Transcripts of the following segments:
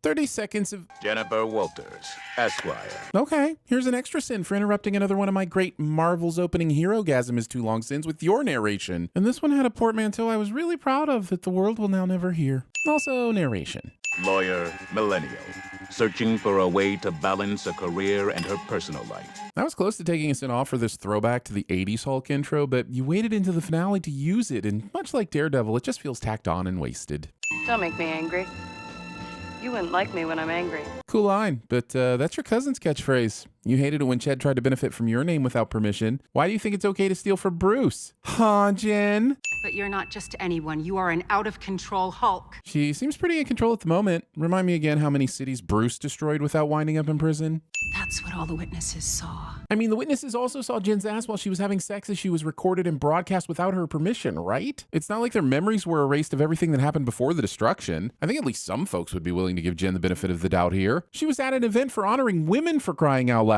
30 seconds of... Jennifer Walters, Esquire. Okay, here's an extra sin for interrupting another one of my great Marvel's opening hero-gasm is too long sins with your narration. And this one had a portmanteau I was really proud of that the world will now never hear. Also, narration. Lawyer, millennial. Searching for a way to balance a career and her personal life. I was close to taking a sin off for this throwback to the 80s Hulk intro, but you waited into the finale to use it, and much like Daredevil, it just feels tacked on and wasted. Don't make me angry. You wouldn't like me when I'm angry. Cool line, but that's your cousin's catchphrase. You hated it when Ched tried to benefit from your name without permission. Why do you think it's okay to steal from Bruce? Huh, Jen? But you're not just anyone. You are an out-of-control Hulk. She seems pretty in control at the moment. Remind me again how many cities Bruce destroyed without winding up in prison. That's what all the witnesses saw. I mean, the witnesses also saw Jen's ass while she was having sex as she was recorded and broadcast without her permission, right? It's not like their memories were erased of everything that happened before the destruction. I think at least some folks would be willing to give Jen the benefit of the doubt here. She was at an event for honoring women, for crying out loud.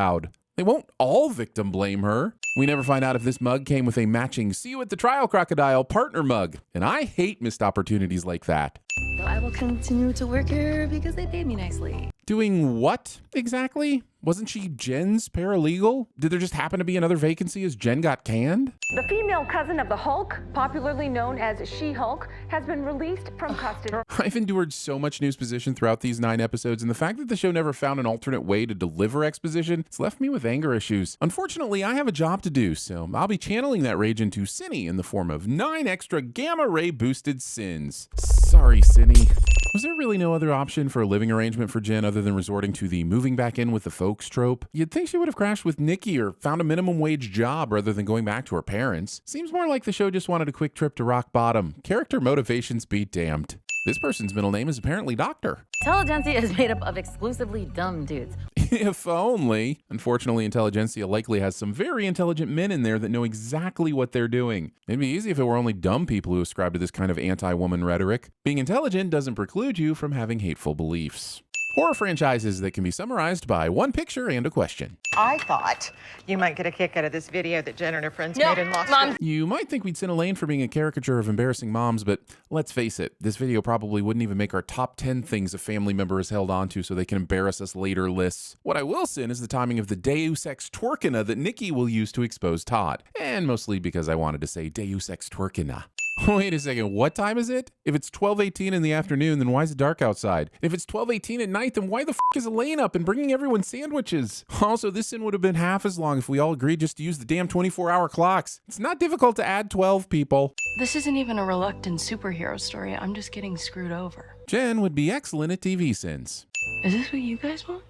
They won't all victim blame her. We never find out if this mug came with a matching "See you at the trial, crocodile" partner mug. And I hate missed opportunities like that. So I will continue to work here because they paid me nicely. Doing what exactly? Wasn't she Jen's paralegal? Did there just happen to be another vacancy as Jen got canned? The female cousin of the Hulk, popularly known as She-Hulk, has been released from custody. I've endured so much exposition throughout these 9 episodes, and the fact that the show never found an alternate way to deliver exposition has left me with anger issues. Unfortunately, I have a job to do, so I'll be channeling that rage into Cinny in the form of 9 extra gamma-ray boosted sins. Sorry, Cinny. Was there really no other option for a living arrangement for Jen other than resorting to the moving back in with the folks trope? You'd think she would have crashed with Nikki or found a minimum wage job rather than going back to her parents. Seems more like the show just wanted a quick trip to rock bottom. Character motivations be damned. This person's middle name is apparently Doctor. Intelligentsia is made up of exclusively dumb dudes. If only. Unfortunately, Intelligentsia likely has some very intelligent men in there that know exactly what they're doing. It'd be easy if it were only dumb people who ascribe to this kind of anti-woman rhetoric. Being intelligent doesn't preclude you from having hateful beliefs. Horror franchises that can be summarized by one picture and a question. I thought you might get a kick out of this video that Jen and her friends made in Los Angeles. You might think we'd send Elaine for being a caricature of embarrassing moms, but let's face it, this video probably wouldn't even make our top 10 things a family member is held onto so they can embarrass us later lists. What I will sin is the timing of the Deus Ex Twerkina that Nikki will use to expose Todd. And mostly because I wanted to say Deus Ex Twerkina. Wait a second, what time is it? If it's 12:18 in the afternoon, then why is it dark outside? If it's 12:18 at night, then why the f*** is Elaine up and bringing everyone sandwiches? Also, this sin would have been half as long if we all agreed just to use the damn 24-hour clocks. It's not difficult to add 12 people. This isn't even a reluctant superhero story. I'm just getting screwed over. Jen would be excellent at TVSins. Is this what you guys want?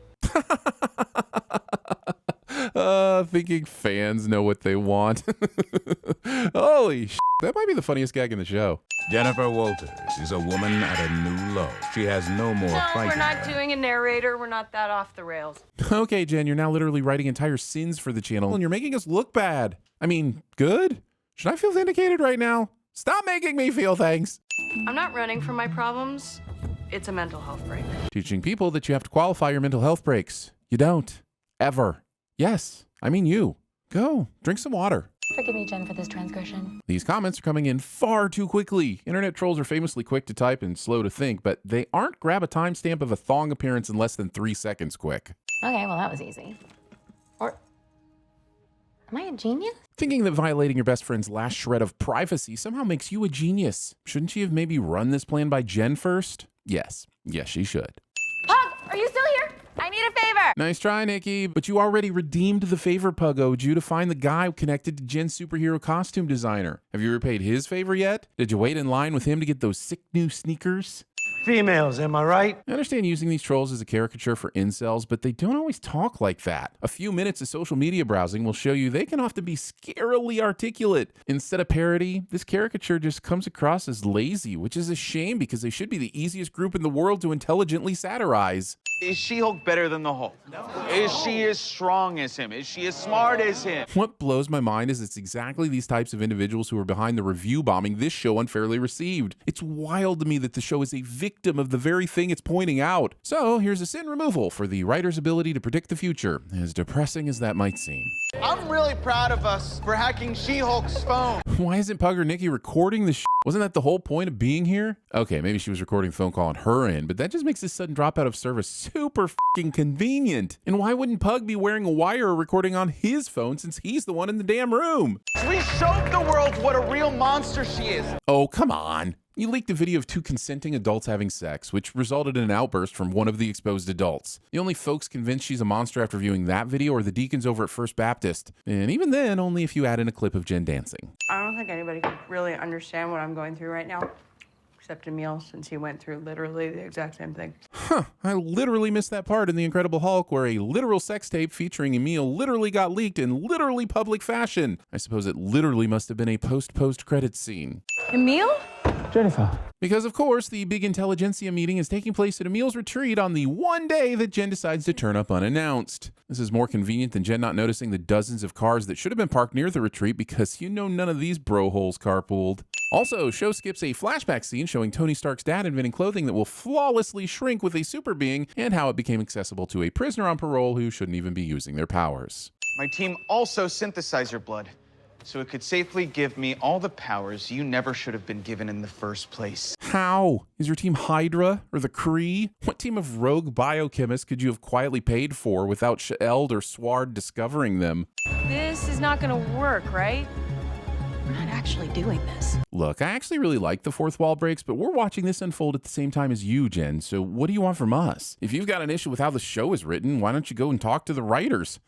Thinking fans know what they want. Holy sh**, that might be the funniest gag in the show. Jennifer Walters is a woman at a new low. She has no more fight We're in not her. doing a narrator. We're not that off the rails. Okay, Jen, you're now literally writing entire sins for the channel, and you're making us look bad. I mean, good? Should I feel vindicated right now? Stop making me feel things. I'm not running from my problems. It's a mental health break. Teaching people that you have to qualify your mental health breaks. You don't. Ever. Yes, I mean you. Go, drink some water. Forgive me, Jen, for this transgression. These comments are coming in far too quickly. Internet trolls are famously quick to type and slow to think, but they aren't grab a timestamp of a thong appearance in less than 3 seconds quick. Okay, well, that was easy. Or, am I a genius? Thinking that violating your best friend's last shred of privacy somehow makes you a genius. Shouldn't she have maybe run this plan by Jen first? Yes, she should. Pug, are you still here? I need a favor. Nice try, Nikki, but you already redeemed the favor Pug owed you to find the guy connected to Jen's superhero costume designer. Have you repaid his favor yet? Did you wait in line with him to get those sick new sneakers? Females, am I right? I understand using these trolls as a caricature for incels, but they don't always talk like that. A few minutes of social media browsing will show you they can often be scarily articulate. Instead of parody, this caricature just comes across as lazy, which is a shame because they should be the easiest group in the world to intelligently satirize. Is She-Hulk better than the Hulk? No. Is she as strong as him? Is she as smart as him? What blows my mind is it's exactly these types of individuals who are behind the review bombing this show unfairly received. It's wild to me that the show is a victim victim of the very thing it's pointing out. So here's a sin removal for the writer's ability to predict the future, as depressing as that might seem. I'm really proud of us for hacking She-Hulk's phone. Why isn't Pug or Nikki recording the Wasn't that the whole point of being here? Okay, maybe she was recording a phone call on her end, but that just makes this sudden drop out of service super fucking convenient. And why wouldn't Pug be wearing a wire or recording on his phone since he's the one in the damn room? We showed the world what a real monster she is. Oh, come on. You leaked a video of two consenting adults having sex, which resulted in an outburst from one of the exposed adults. The only folks convinced she's a monster after viewing that video are the deacons over at First Baptist. And even then, only if you add in a clip of Jen dancing. I don't think anybody can really understand what I'm going through right now, except Emil, since he went through literally the exact same thing. Huh, I literally missed that part in The Incredible Hulk where a literal sex tape featuring Emil literally got leaked in literally public fashion. I suppose it literally must have been a post-credits scene. Emil? Jennifer. Because, of course, the big intelligentsia meeting is taking place at Emil's retreat on the one day that Jen decides to turn up unannounced. This is more convenient than Jen not noticing the dozens of cars that should have been parked near the retreat because you know none of these bro holes carpooled. Also, show skips a flashback scene showing Tony Stark's dad inventing clothing that will flawlessly shrink with a super being and how it became accessible to a prisoner on parole who shouldn't even be using their powers. My team also synthesized your blood, so it could safely give me all the powers you never should have been given in the first place. How? Is your team Hydra or the Kree? What team of rogue biochemists could you have quietly paid for without Shaeld or Sward discovering them? This is not gonna work, right? We're not actually doing this. Look, I actually really like the fourth wall breaks, but we're watching this unfold at the same time as you, Jen, so what do you want from us? If you've got an issue with how the show is written, why don't you go and talk to the writers?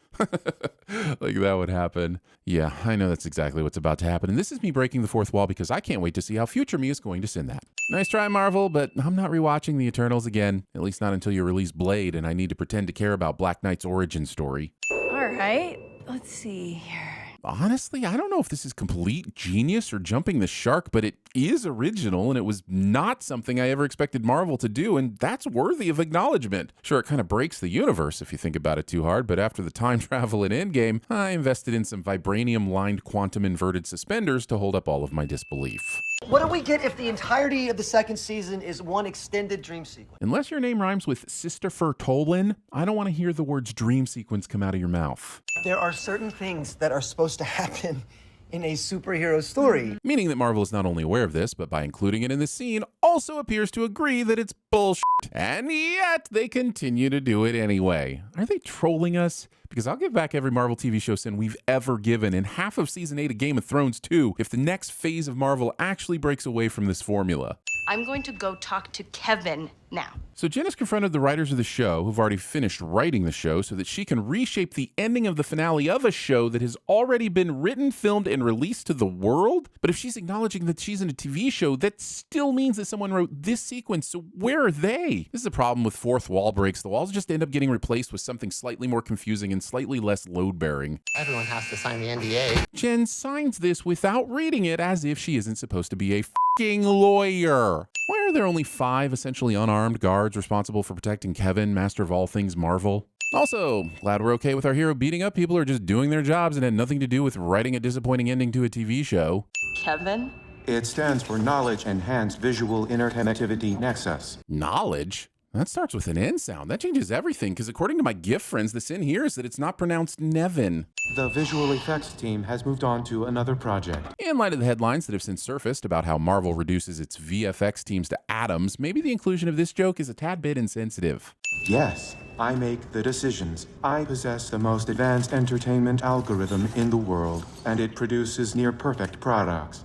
Like that would happen. Yeah, I know that's exactly what's about to happen, and this is me breaking the fourth wall because I can't wait to see how future me is going to send that. Nice try, Marvel, but I'm not rewatching The Eternals again, at least not until you release Blade and I need to pretend to care about Black Knight's origin story. All right, let's see here. Honestly, I don't know if this is complete genius or jumping the shark, but it is original and it was not something I ever expected Marvel to do, and that's worthy of acknowledgement. Sure, it kind of breaks the universe if you think about it too hard, but after the time travel in Endgame, I invested in some vibranium-lined quantum-inverted suspenders to hold up all of my disbelief. What do we get if the entirety of the second season is one extended dream sequence? Unless your name rhymes with Sisterfer Tolan, I don't want to hear the words dream sequence come out of your mouth. There are certain things that are supposed to happen in a superhero story. Meaning that Marvel is not only aware of this, but by including it in the scene, also appears to agree that it's bullshit. And yet, they continue to do it anyway. Are they trolling us? Because I'll give back every Marvel TV show sin we've ever given, and half of Season 8 of Game of Thrones too, if the next phase of Marvel actually breaks away from this formula. I'm going to go talk to Kevin now. So Jen has confronted the writers of the show, who've already finished writing the show, so that she can reshape the ending of the finale of a show that has already been written, filmed, and released to the world. But if she's acknowledging that she's in a TV show, that still means that someone wrote this sequence, so where are they? This is the problem with fourth wall breaks. The walls just end up getting replaced with something slightly more confusing and slightly less load-bearing. Everyone has to sign the NDA. Jen signs this without reading it as if she isn't supposed to be a f***ing lawyer. Why are there only 5 essentially unarmed guards responsible for protecting Kevin, master of all things Marvel? Also, glad we're okay with our hero beating up people who are just doing their jobs and had nothing to do with writing a disappointing ending to a TV show. Kevin? It stands for Knowledge Enhanced Visual Interconnectivity Nexus. Knowledge? That starts with an N sound. That changes everything, because according to my GIF friends, the sin here is that it's not pronounced Nevin. The visual effects team has moved on to another project. In light of the headlines that have since surfaced about how Marvel reduces its VFX teams to atoms, maybe the inclusion of this joke is a tad bit insensitive. Yes, I make the decisions. I possess the most advanced entertainment algorithm in the world, and it produces near-perfect products.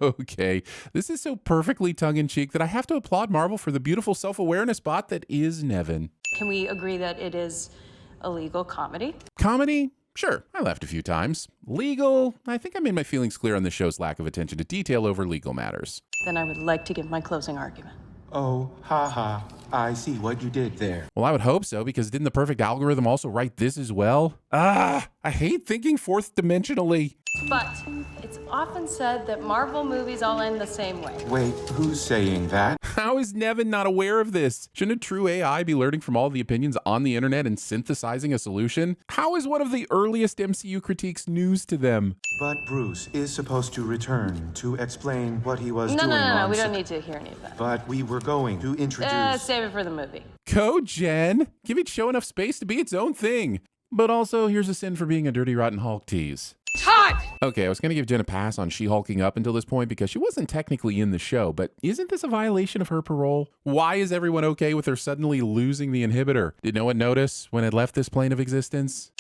Okay, this is so perfectly tongue-in-cheek that I have to applaud Marvel for the beautiful self-awareness bot that is Nevin. Can we agree that it is a legal comedy? Comedy? Sure, I laughed a few times. Legal? I think I made my feelings clear on the show's lack of attention to detail over legal matters. Then I would like to give my closing argument. Oh, haha, I see what you did there. Well, I would hope so, because didn't the perfect algorithm also write this as well? I hate thinking fourth dimensionally. But it's often said that Marvel movies all end the same way. Wait, who's saying that? How is Nevin not aware of this? Shouldn't a true AI be learning from all the opinions on the internet and synthesizing a solution? How is one of the earliest MCU critiques news to them? But Bruce is supposed to return to explain what he was doing No, on we set. don't need to hear any of that. But we were going to introduce... Save it for the movie. Go, Jen. Give each show enough space to be its own thing. But also, here's a sin for being a dirty, rotten Hulk tease. Todd! Okay, I was going to give Jen a pass on She-Hulking up until this point because she wasn't technically in the show, but isn't this a violation of her parole? Why is everyone okay with her suddenly losing the inhibitor? Did no one notice when it left this plane of existence?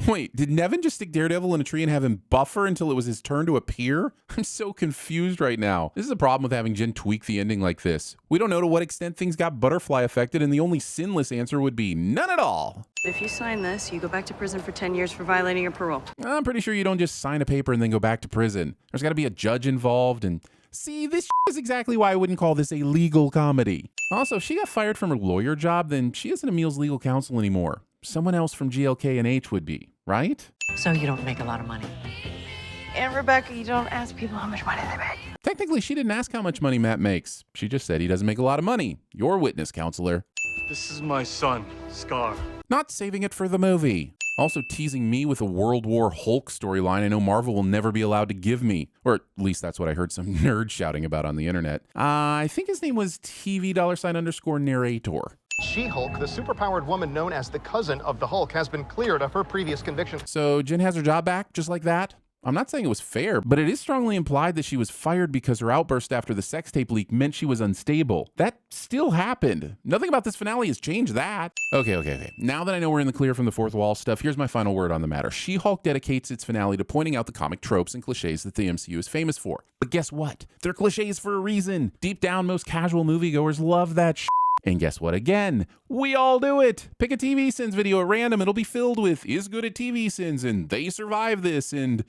Wait, did Nevin just stick Daredevil in a tree and have him buffer until it was his turn to appear? I'm so confused right now. This is a problem with having Jen tweak the ending like this. We don't know to what extent things got butterfly affected, and the only sinless answer would be none at all. If you sign this, you go back to prison for 10 years for violating your parole. I'm pretty sure you don't just sign a paper and then go back to prison. There's got to be a judge involved, and see, this is exactly why I wouldn't call this a legal comedy. Also, if she got fired from her lawyer job, then she isn't Emil's legal counsel anymore. Someone else from GLK and H would be, right? So you don't make a lot of money. And Rebecca, you don't ask people how much money they make. Technically, she didn't ask how much money Matt makes. She just said he doesn't make a lot of money. Your witness, counselor. This is my son, Scar. Not saving it for the movie. Also teasing me with a World War Hulk storyline I know Marvel will never be allowed to give me. Or at least that's what I heard some nerd shouting about on the internet. I think his name was TV_narrator. She-Hulk, the superpowered woman known as the cousin of the Hulk, has been cleared of her previous conviction. So Jen has her job back just like that? I'm not saying it was fair, but it is strongly implied that she was fired because her outburst after the sex tape leak meant she was unstable. That still happened. Nothing about this finale has changed that. Okay. Now that I know we're in the clear from the fourth wall stuff, here's my final word on the matter. She-Hulk dedicates its finale to pointing out the comic tropes and cliches that the MCU is famous for. But guess what? They're cliches for a reason. Deep down, most casual moviegoers love that shit. And guess what again? We all do it. Pick a TVSins video at random. It'll be filled with is good at TVSins and they survive this and...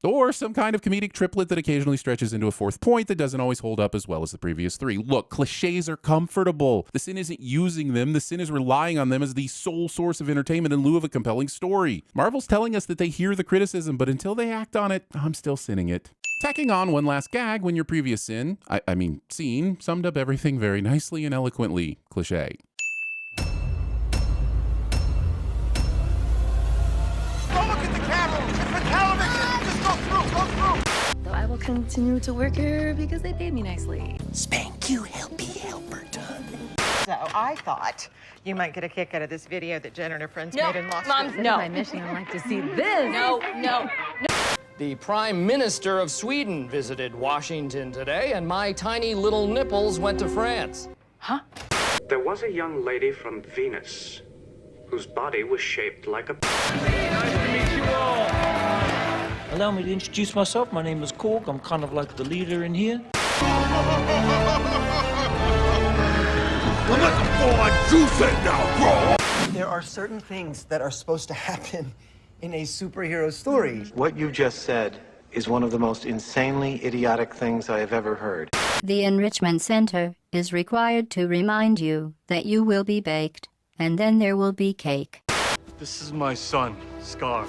Or some kind of comedic triplet that occasionally stretches into a fourth point that doesn't always hold up as well as the previous three. Look, cliches are comfortable. The sin isn't using them. The sin is relying on them as the sole source of entertainment in lieu of a compelling story. Marvel's telling us that they hear the criticism, but until they act on it, I'm still sinning it. Tacking on one last gag when your previous scene summed up everything very nicely and eloquently. Cliche. Though I will continue to work here because they pay me nicely. Spank you, helpy helper done. So I thought you might get a kick out of this video that Jen and her friends made in Los Angeles. Mom, no. My mission, I'd like to see this. No. The Prime Minister of Sweden visited Washington today, and my tiny little nipples went to France. Huh? There was a young lady from Venus whose body was shaped like a... Nice to meet you all. Allow me to introduce myself. My name is Cork. I'm kind of like the leader in here. There are certain things that are supposed to happen in a superhero story. What you just said is one of the most insanely idiotic things I have ever heard. The Enrichment Center is required to remind you that you will be baked, and then there will be cake. This is my son, Scar.